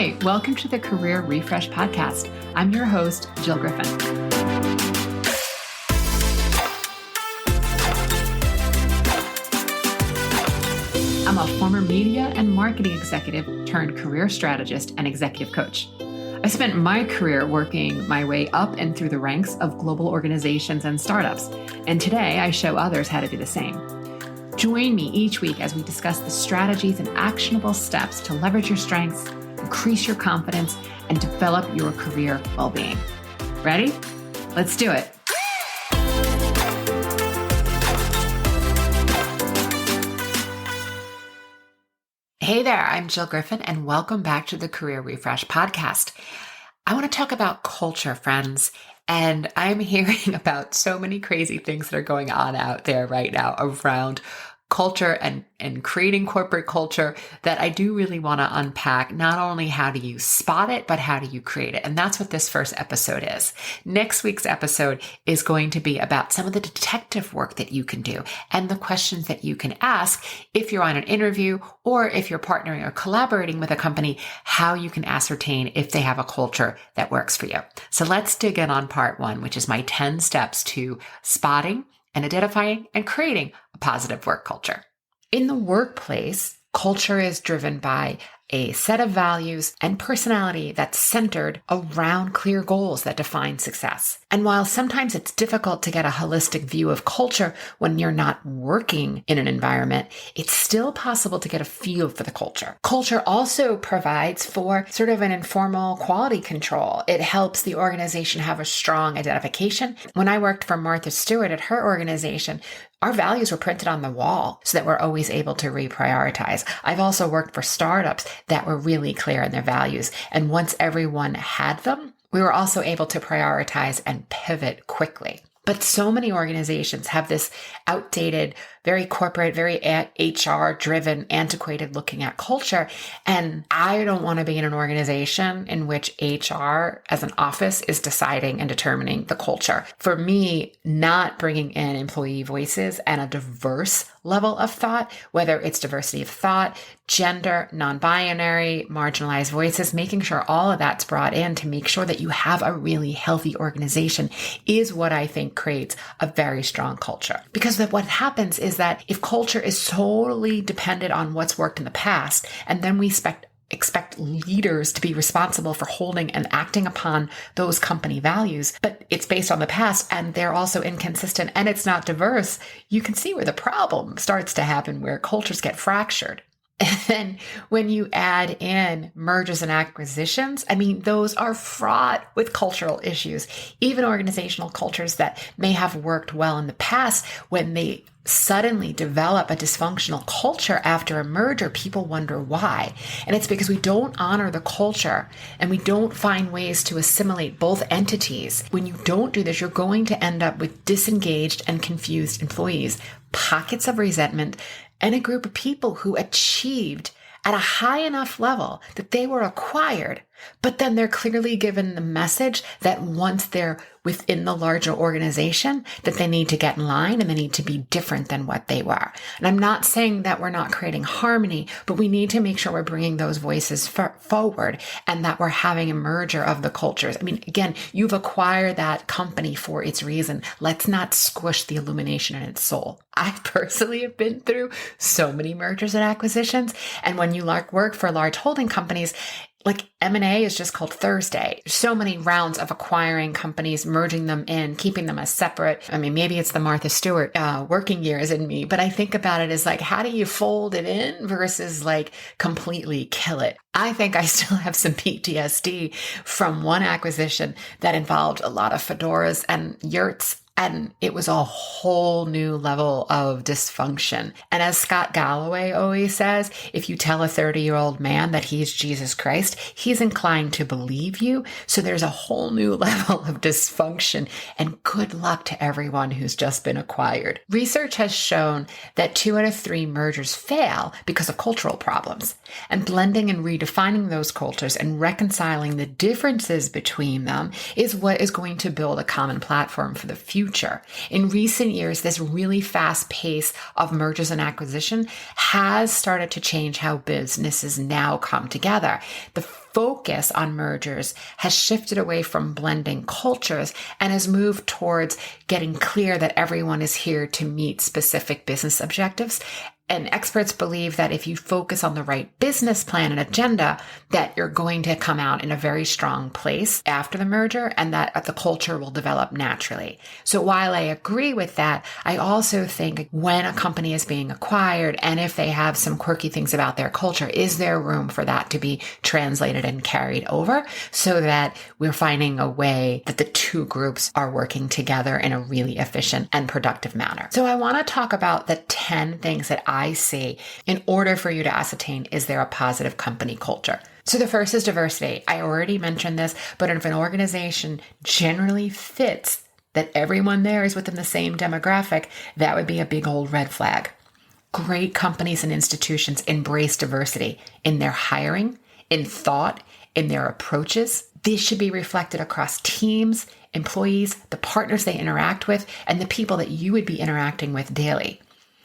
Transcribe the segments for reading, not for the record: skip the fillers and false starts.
Hi, welcome to the Career Refresh Podcast. I'm your host, Jill Griffin. I'm a former media and marketing executive turned career strategist and executive coach. I spent my career working my way up and through the ranks of global organizations and startups, and today I show others how to do the same. Join me each week as we discuss the strategies and actionable steps to leverage your strengths, increase your confidence, and develop your career well-being. Ready? Let's do it. Hey there, I'm Jill Griffin, and welcome back to the Career Refresh Podcast. I want to talk about culture, friends, and I'm hearing about so many crazy things that are going on out there right now around culture and creating corporate culture that I do really want to unpack. Not only how do you spot it, but how do you create it? And that's what this first episode is. Next week's episode is going to be about some of the detective work that you can do and the questions that you can ask if you're on an interview or if you're partnering or collaborating with a company, how you can ascertain if they have a culture that works for you. So let's dig in on part one, which is my 10 steps to spotting and identifying and creating a positive work culture. In the workplace, culture is driven by a set of values and personality that's centered around clear goals that define success. And while sometimes it's difficult to get a holistic view of culture when you're not working in an environment, it's still possible to get a feel for the culture. Culture also provides for sort of an informal quality control. It helps the organization have a strong identification. When I worked for Martha Stewart at her organization, our values were printed on the wall so that we're always able to reprioritize. I've also worked for startups that were really clear in their values. And once everyone had them, we were also able to prioritize and pivot quickly. But so many organizations have this outdated, very corporate, very HR-driven, antiquated looking at culture. And I don't want to be in an organization in which HR as an office is deciding and determining the culture. For me, not bringing in employee voices and a diverse level of thought, whether it's diversity of thought, gender, non-binary, marginalized voices, making sure all of that's brought in to make sure that you have a really healthy organization is what I think creates a very strong culture. Because what happens is that if culture is totally dependent on what's worked in the past, and then we expect leaders to be responsible for holding and acting upon those company values, but it's based on the past and they're also inconsistent and it's not diverse, you can see where the problem starts to happen, where cultures get fractured. And then when you add in mergers and acquisitions, I mean, those are fraught with cultural issues. Even organizational cultures that may have worked well in the past, when they suddenly develop a dysfunctional culture after a merger, people wonder why. And it's because we don't honor the culture and we don't find ways to assimilate both entities. When you don't do this, you're going to end up with disengaged and confused employees, pockets of resentment, and a group of people who achieved at a high enough level that they were acquired, but then they're clearly given the message that once they're within the larger organization, that they need to get in line and they need to be different than what they were. And I'm not saying that we're not creating harmony, but we need to make sure we're bringing those voices forward and that we're having a merger of the cultures. I mean, again, you've acquired that company for its reason. Let's not squish the illumination in its soul. I personally have been through so many mergers and acquisitions. And when you work for large holding companies, like M&A is just called Thursday. So many rounds of acquiring companies, merging them in, keeping them as separate. I mean, maybe it's the Martha Stewart working years in me, but I think about it as like, how do you fold it in versus like completely kill it? I think I still have some PTSD from one acquisition that involved a lot of fedoras and yurts. And it was a whole new level of dysfunction. And as Scott Galloway always says, if you tell a 30-year-old man that he's Jesus Christ, he's inclined to believe you. So there's a whole new level of dysfunction, and good luck to everyone who's just been acquired. Research has shown that 2 out of 3 mergers fail because of cultural problems. And blending and redefining those cultures and reconciling the differences between them is what is going to build a common platform for the future future. In recent years, this really fast pace of mergers and acquisition has started to change how businesses now come together. The focus on mergers has shifted away from blending cultures and has moved towards getting clear that everyone is here to meet specific business objectives. And experts believe that if you focus on the right business plan and agenda, that you're going to come out in a very strong place after the merger and that the culture will develop naturally. So while I agree with that, I also think when a company is being acquired and if they have some quirky things about their culture, is there room for that to be translated and carried over so that we're finding a way that the two groups are working together in a really efficient and productive manner? So I want to talk about the 10 things that I see in order for you to ascertain, is there a positive company culture? So the first is diversity. I already mentioned this, but if an organization generally fits that everyone there is within the same demographic, that would be a big old red flag. Great companies and institutions embrace diversity in their hiring, in thought, in their approaches. This should be reflected across teams, employees, the partners they interact with, and the people that you would be interacting with daily.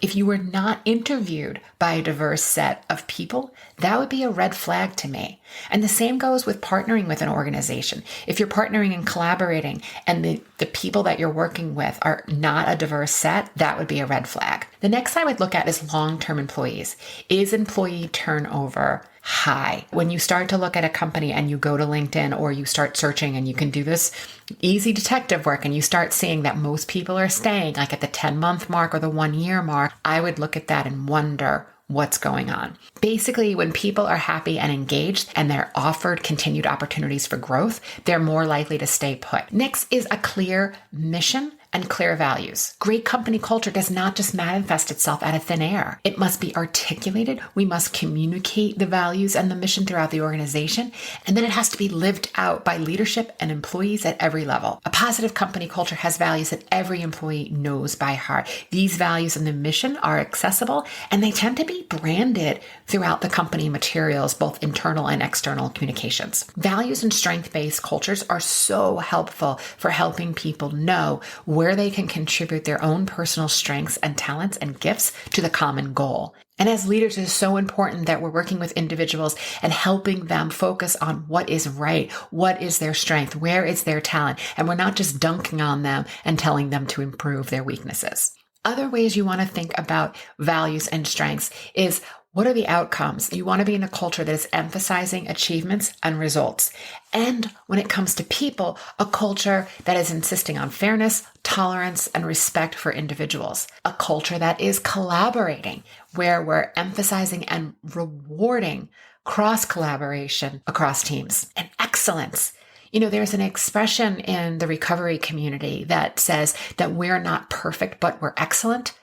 If you were not interviewed by a diverse set of people, that would be a red flag to me. And the same goes with partnering with an organization. If you're partnering and collaborating and the people that you're working with are not a diverse set, that would be a red flag. The next I would look at is long-term employees. Is employee turnover high? When you start to look at a company and you go to LinkedIn or you start searching, and you can do this easy detective work, and you start seeing that most people are staying like at the 10-month mark or the 1-year mark, I would look at that and wonder what's going on. Basically, when people are happy and engaged and they're offered continued opportunities for growth, they're more likely to stay put. Next is a clear mission and clear values. Great company culture does not just manifest itself out of thin air. It must be articulated. We must communicate the values and the mission throughout the organization. And then it has to be lived out by leadership and employees at every level. A positive company culture has values that every employee knows by heart. These values and the mission are accessible, and they tend to be branded throughout the company materials, both internal and external communications. Values and strength-based cultures are so helpful for helping people know where they can contribute their own personal strengths and talents and gifts to the common goal. And as leaders, it is so important that we're working with individuals and helping them focus on what is right, what is their strength, where is their talent, and we're not just dunking on them and telling them to improve their weaknesses. Other ways you want to think about values and strengths is, what are the outcomes? You want to be in a culture that is emphasizing achievements and results. And when it comes to people, a culture that is insisting on fairness, tolerance, and respect for individuals. A culture that is collaborating, where we're emphasizing and rewarding cross-collaboration across teams. And excellence. You know, there's an expression in the recovery community that says that we're not perfect, but we're excellent.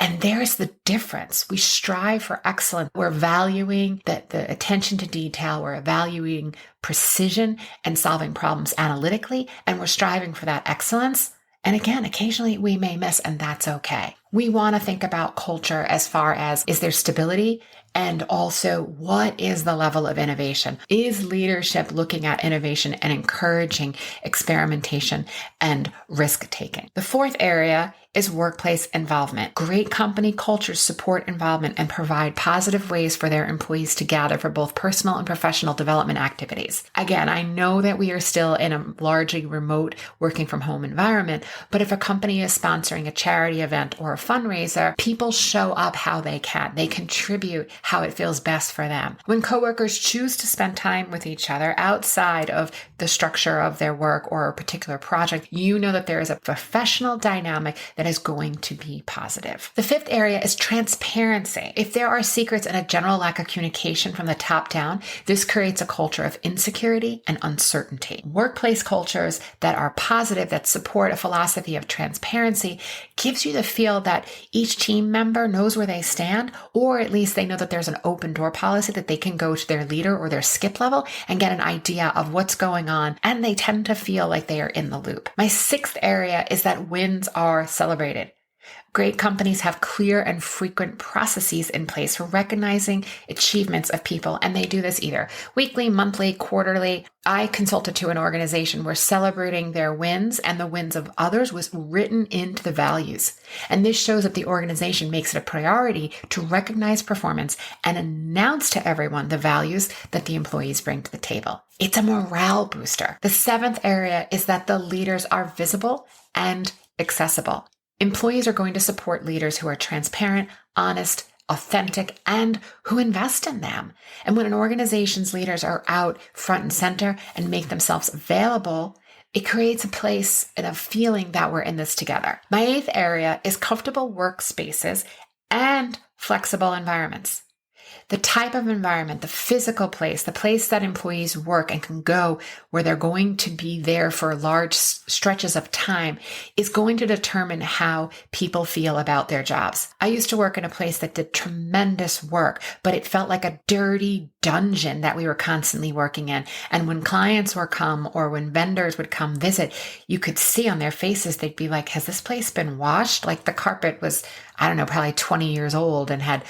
And there's the difference. We strive for excellence. We're valuing the attention to detail. We're valuing precision and solving problems analytically. And we're striving for that excellence. And again, occasionally we may miss, and that's okay. We want to think about culture as far as, is there stability? And also, what is the level of innovation? Is leadership looking at innovation and encouraging experimentation and risk taking? The fourth area is workplace involvement. Great company cultures support involvement and provide positive ways for their employees to gather for both personal and professional development activities. Again, I know that we are still in a largely remote working from home environment, but if a company is sponsoring a charity event or a fundraiser, people show up how they can. They contribute how it feels best for them. When coworkers choose to spend time with each other outside of the structure of their work or a particular project, you know that there is a professional dynamic that is going to be positive. The fifth area is transparency. If there are secrets and a general lack of communication from the top down, this creates a culture of insecurity and uncertainty. Workplace cultures that are positive, that support a philosophy of transparency, gives you the feel that each team member knows where they stand, or at least they know that there's an open door policy that they can go to their leader or their skip level and get an idea of what's going on, and they tend to feel like they are in the loop. My sixth area is that wins are celebrated. Great companies have clear and frequent processes in place for recognizing achievements of people, and they do this either weekly, monthly, quarterly. I consulted to an organization where celebrating their wins and the wins of others was written into the values. And this shows that the organization makes it a priority to recognize performance and announce to everyone the values that the employees bring to the table. It's a morale booster. The seventh area is that the leaders are visible and accessible. Employees are going to support leaders who are transparent, honest, authentic, and who invest in them. And when an organization's leaders are out front and center and make themselves available, it creates a place and a feeling that we're in this together. My eighth area is comfortable workspaces and flexible environments. The type of environment, the physical place, the place that employees work and can go where they're going to be there for large stretches of time is going to determine how people feel about their jobs. I used to work in a place that did tremendous work, but it felt like a dirty dungeon that we were constantly working in. And when clients would come or when vendors would come visit, you could see on their faces, they'd be like, has this place been washed? Like the carpet was, I don't know, probably 20 years old and had,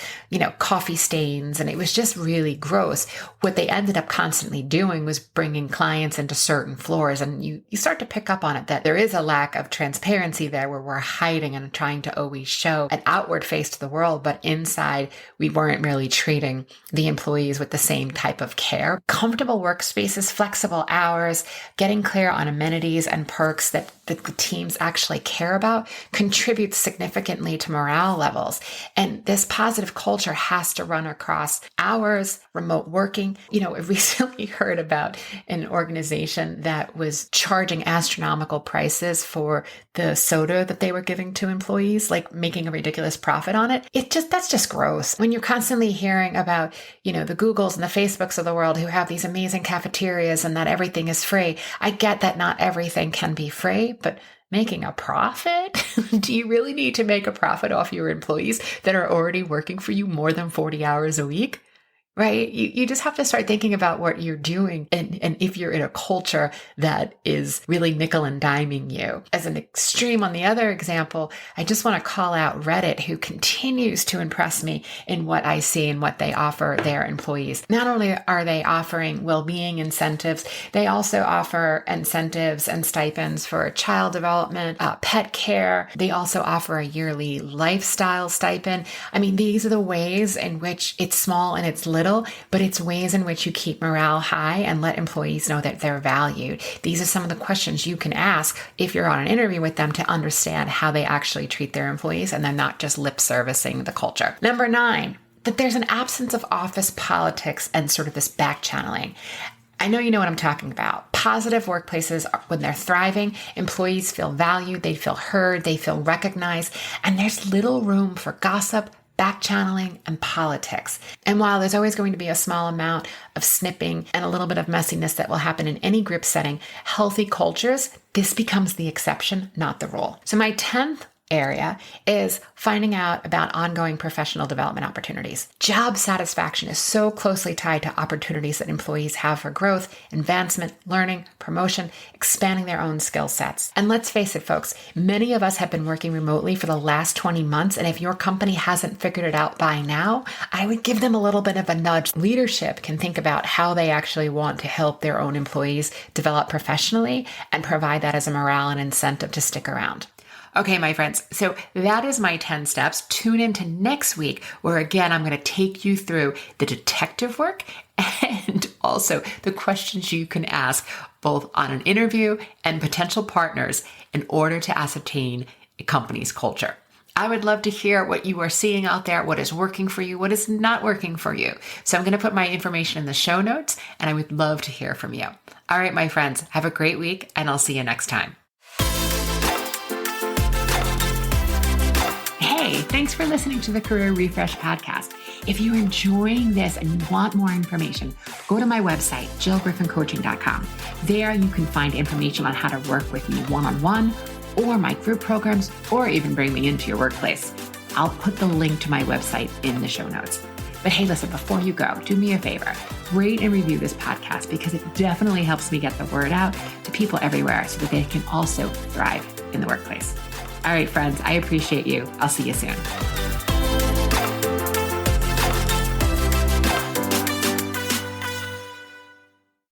coffee stains, and it was just really gross. What they ended up constantly doing was bringing clients into certain floors, and you start to pick up on it that there is a lack of transparency there where we're hiding and trying to always show an outward face to the world, but inside we weren't really treating the employees with the same type of care. Comfortable workspaces, flexible hours, getting clear on amenities and perks that the teams actually care about contributes significantly to morale levels. And this positive culture has to run across hours, remote working. I recently heard about an organization that was charging astronomical prices for the soda that they were giving to employees, like making a ridiculous profit on it. That's just gross. When you're constantly hearing about, the Googles and the Facebooks of the world who have these amazing cafeterias and that everything is free. I get that not everything can be free, but making a profit? Do you really need to make a profit off your employees that are already working for you more than 40 hours a week? Right? You just have to start thinking about what you're doing and if you're in a culture that is really nickel and diming you. As an extreme on the other example, I just want to call out Reddit, who continues to impress me in what I see and what they offer their employees. Not only are they offering well-being incentives, they also offer incentives and stipends for child development, pet care. They also offer a yearly lifestyle stipend. I mean, these are the ways in which it's small and it's little, but it's ways in which you keep morale high and let employees know that they're valued. These are some of the questions you can ask if you're on an interview with them to understand how they actually treat their employees and they're not just lip servicing the culture. Number 9, that there's an absence of office politics and sort of this back channeling. I know you know what I'm talking about. Positive workplaces, when they're thriving, employees feel valued, they feel heard, they feel recognized, and there's little room for gossip, back channeling, and politics. And while there's always going to be a small amount of snipping and a little bit of messiness that will happen in any group setting, healthy cultures, this becomes the exception, not the rule. So my 10th area is finding out about ongoing professional development opportunities. Job satisfaction is so closely tied to opportunities that employees have for growth, advancement, learning, promotion, expanding their own skill sets. And let's face it, folks, many of us have been working remotely for the last 20 months. And if your company hasn't figured it out by now, I would give them a little bit of a nudge. Leadership can think about how they actually want to help their own employees develop professionally and provide that as a morale and incentive to stick around. Okay, my friends, so that is my 10 steps. Tune into next week where, again, I'm going to take you through the detective work and also the questions you can ask both on an interview and potential partners in order to ascertain a company's culture. I would love to hear what you are seeing out there, what is working for you, what is not working for you. So I'm going to put my information in the show notes, and I would love to hear from you. All right, my friends, have a great week, and I'll see you next time. Hey, thanks for listening to the Career Refresh podcast. If you're enjoying this and you want more information, go to my website, jillgriffincoaching.com. There you can find information on how to work with me one-on-one or my group programs, or even bring me into your workplace. I'll put the link to my website in the show notes. But hey, listen, before you go, do me a favor, rate and review this podcast because it definitely helps me get the word out to people everywhere so that they can also thrive in the workplace. All right, friends, I appreciate you. I'll see you soon.